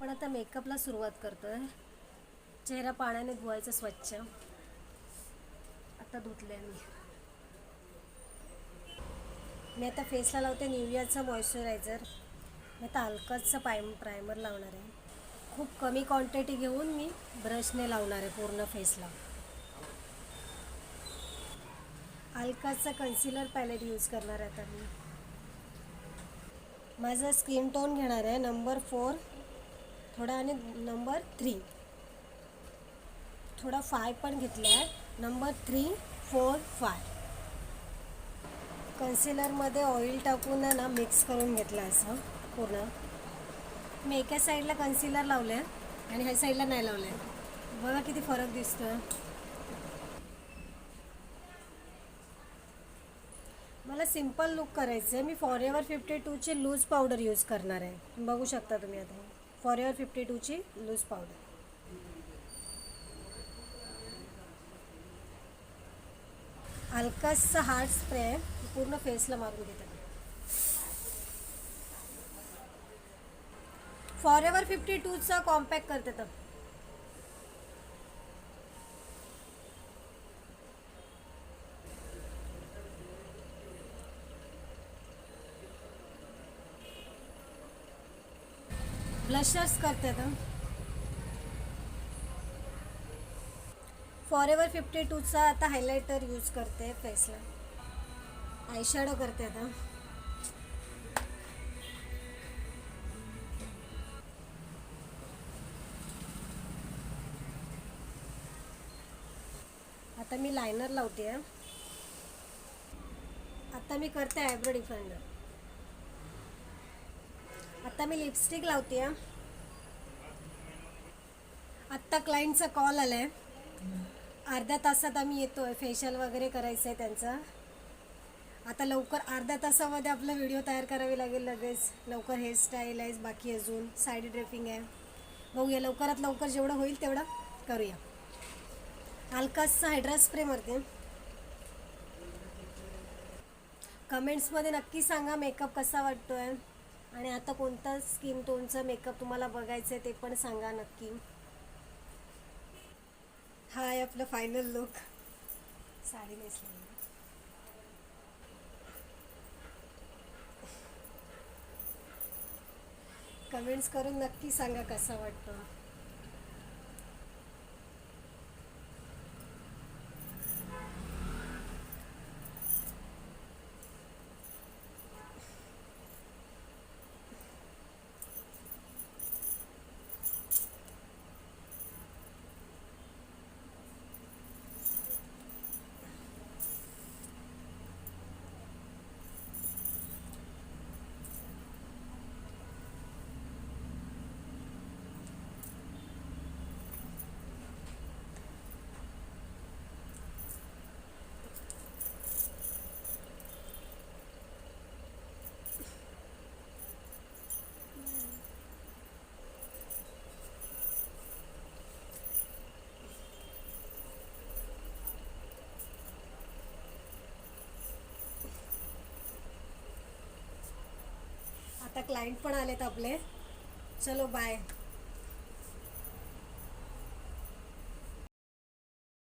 पण आता मेकअपला सुरुवात करतोय. चेहरा पाण्याने धुवायचा स्वच्छ. आता धुतले मी आता फेसला लावते निव्हियाचं मॉइश्चरायझर. मी आता हलकाचं प्रायमर लावणार आहे. खूप कमी क्वांटिटी घेऊन मी ब्रशने लावणार आहे पूर्ण फेसला. हलकाचं कन्सिलर पॅलेट यूज करणार आहे आता मी. माझं स्किन टोन घेणार आहे नंबर 4 थोडा आणि नंबर 3. थोडा 5 पण घेतला आहे. नंबर 3, 4, 5. कन्सिलरमध्ये ऑइल टाकून ना मिक्स करून घेतलं असं पूर्ण. मी एका साईडला कन्सिलर लावलं आहे आणि ह्या साईडला नाही लावलं आहे. बघा किती फरक दिसतो. मला सिम्पल लुक करायचं आहे. मी फॉरेवर 52ची लूज पावडर यूज करणार आहे. बघू शकता तुम्ही आता फॉरेवर 52ची लूज पावडर. हलकासा हार्ड स्प्रे आहे. पूर्ण फेसला मारून घेते. फॉरेवर 52चा कॉम्पॅक्ट करते तर ब्लशर्स करते तर फॉरेवर 52चा आता हायलायटर यूज करते फेसला. आयशॅडो करते आता. आता मी लायनर लावते. आता मी करते आयब्रो डिफेंडर. आता मी लिपस्टिक लावते. आत्ता क्लायंटचा कॉल आला आहे. अर्ध्या तासात आम्ही येतो आहे. फेशियल वगैरे करायचं आहे त्यांचा. आता लवकर अर्ध्या तासामध्ये आपला व्हिडिओ तयार करावी लागेल. लगेच लवकर हेअरस्टाईल आहे बाकी, अजून साईड ड्रेपिंग आहे. बघूया लवकरात लवकर जेवढं होईल तेवढं करूया. हलकासा हायड्रा स्प्रे मारते. कमेंट्समध्ये नक्की सांगा मेकअप कसा वाटतो आहे आणि आता कोणता स्किन टोनचा मेकअप तुम्हाला बघायचं आहे ते पण सांगा नक्की. हा आहे आपलं फायनल लुक. साडी नेसली. कमेंट्स करून नक्की सांगा कसा वाटतो. आता क्लायंट पण आलेत आपले. चलो बाय.